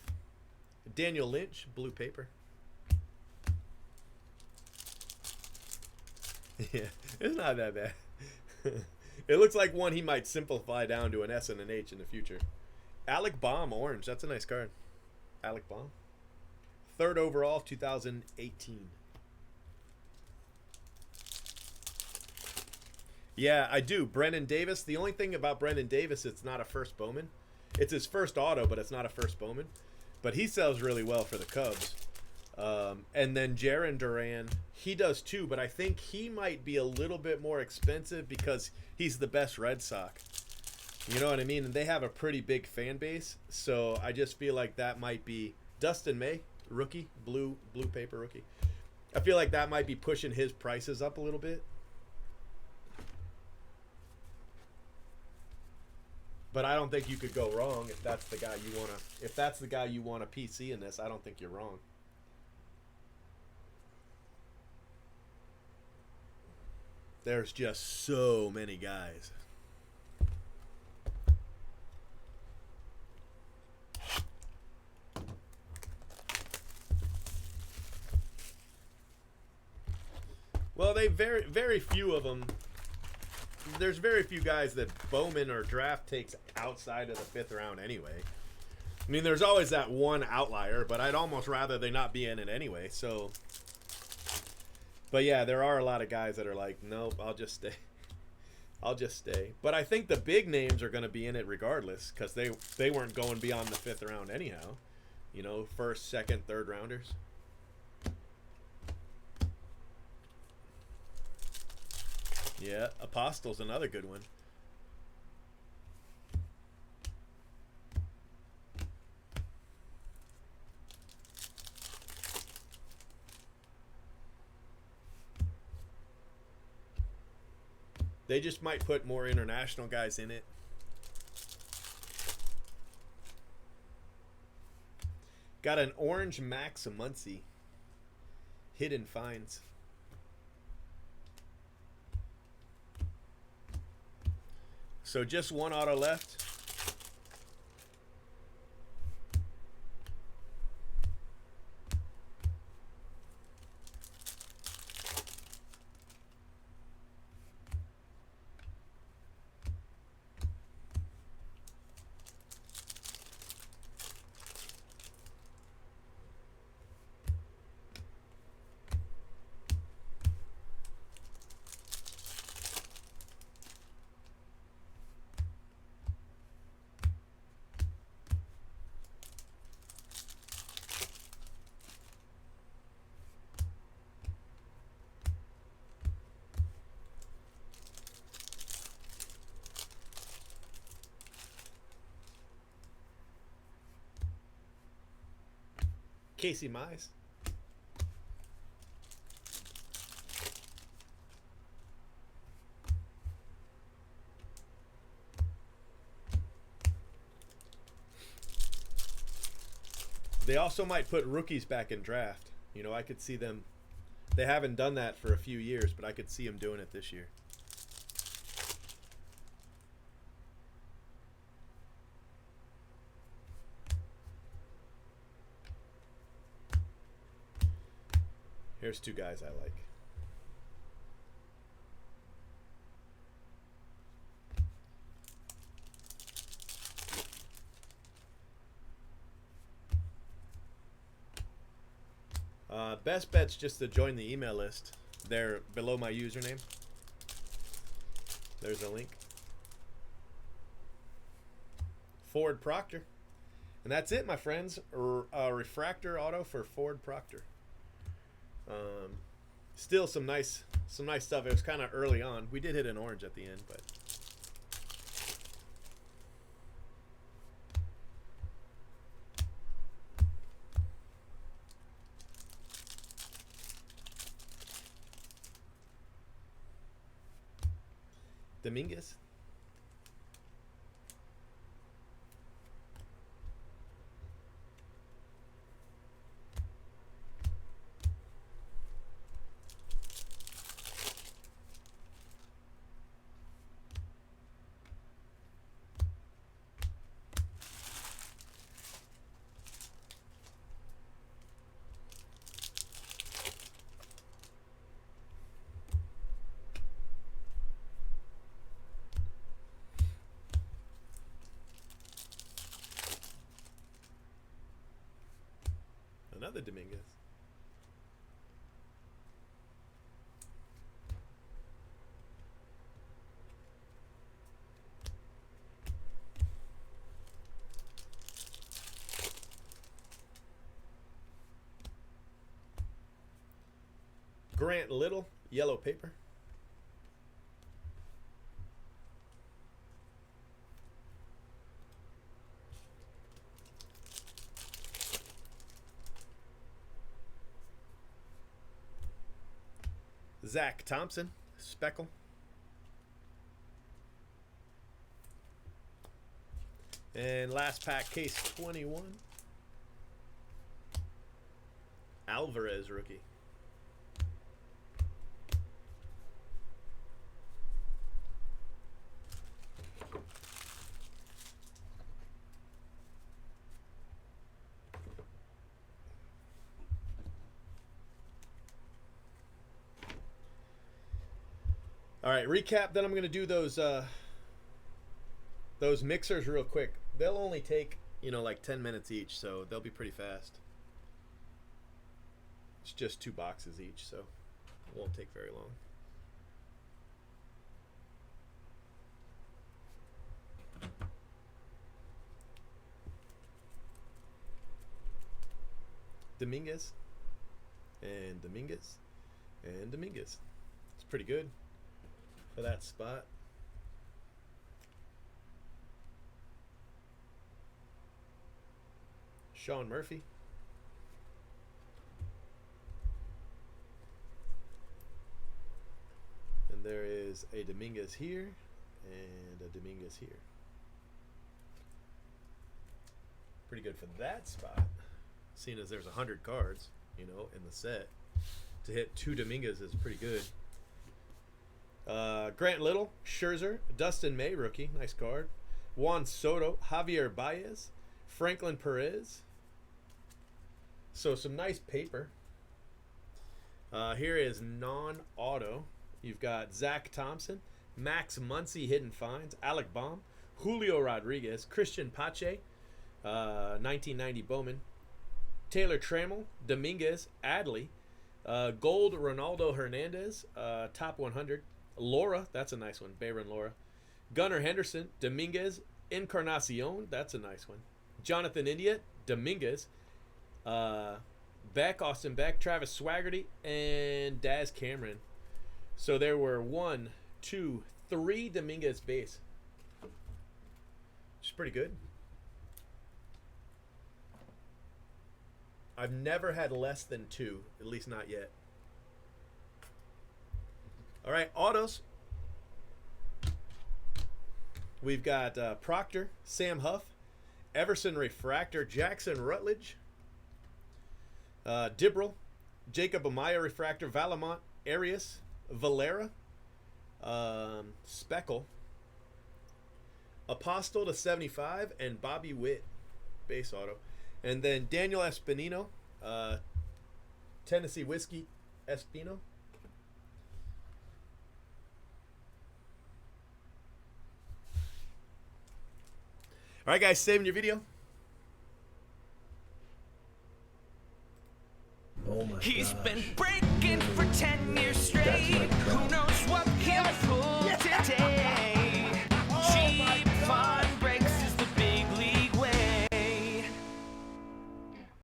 Daniel Lynch, blue paper. Yeah, it's not that bad. It looks like one he might simplify down to an S and an H in the future. Alec Baum, orange. That's a nice card. Alec Baum. 3rd overall, 2018. Yeah, I do. Brennan Davis. The only thing about Brennan Davis, it's not a first Bowman. It's his first auto, but it's not a first Bowman. But he sells really well for the Cubs. And then Jarren Duran, he does too, but I think he might be a little bit more expensive because he's the best Red Sox. You know what I mean? And they have a pretty big fan base. So I just feel like that might be Dustin May, rookie, blue paper rookie. I feel like that might be pushing his prices up a little bit. But I don't think you could go wrong if that's the guy you want to. If that's the guy you want a PC in this, I don't think you're wrong. There's just so many guys. Well, they very few of them. There's very few guys that Bowman or draft takes outside of the 5th round anyway. I mean, there's always that one outlier, but I'd almost rather they not be in it anyway. So, but yeah, there are a lot of guys that are like, nope, I'll just stay. I'll just stay. But I think the big names are going to be in it regardless because they weren't going beyond the 5th round anyhow. You know, 1st, 2nd, 3rd rounders. Yeah, Apostle's another good one. They just might put more international guys in it. Got an orange Max Muncy. Hidden finds. So just one auto left. Casey Mize. They also might put rookies back in draft. You know, I could see them. They haven't done that for a few years, but I could see them doing it this year. Here's two guys I like. Best bet's just to join the email list. They're below my username. There's a link. Ford Proctor. And that's it, my friends. Refractor auto for Ford Proctor. Still some nice stuff. It was kind of early on. We did hit an orange at the end, but Dominguez. Another Dominguez. Grant Little, yellow paper. Zach Thompson, speckle. And last pack, case 21. Alvarez rookie. All right, recap. Then I'm going to do those mixers real quick. They'll only take, you know, like 10 minutes each, so they'll be pretty fast. It's just 2 boxes each, so it won't take very long. Dominguez and Dominguez and Dominguez. It's pretty good for that spot. Sean Murphy. And there is a Dominguez here and a Dominguez here. Pretty good for that spot. Seeing as there's 100 cards, you know, in the set. To hit 2 Dominguez is pretty good. Grant Little, Scherzer, Dustin May, rookie, nice card. Juan Soto, Javier Baez, Franklin Perez. So some nice paper. Here is non-auto. You've got Zach Thompson, Max Muncy, Hidden Finds, Alec Baum, Julio Rodriguez, Christian Pache, 1990 Bowman, Taylor Trammell, Dominguez, Adley, Gold Ronaldo Hernandez, top 100. Laura, that's a nice one. Bayron Laura. Gunnar Henderson, Dominguez, Encarnacion, that's a nice one. Jonathan India, Dominguez, Beck, Austin Beck, Travis Swaggerty, and Daz Cameron. So there were 1, 2, 3 Dominguez base. Which is pretty good. I've never had less than 2, at least not yet. All right, autos. We've got Proctor, Sam Huff, Everson Refractor, Jackson Rutledge, Dibble, Jacob Amaya Refractor, Valamont, Arias, Valera, Speckle, Apostle to 75, and Bobby Witt, base auto. And then Daniel Espinino, Tennessee Whiskey Espino. All right, guys, saving your video. Oh my He's gosh. been breaking for 10 years straight. That's my Who knows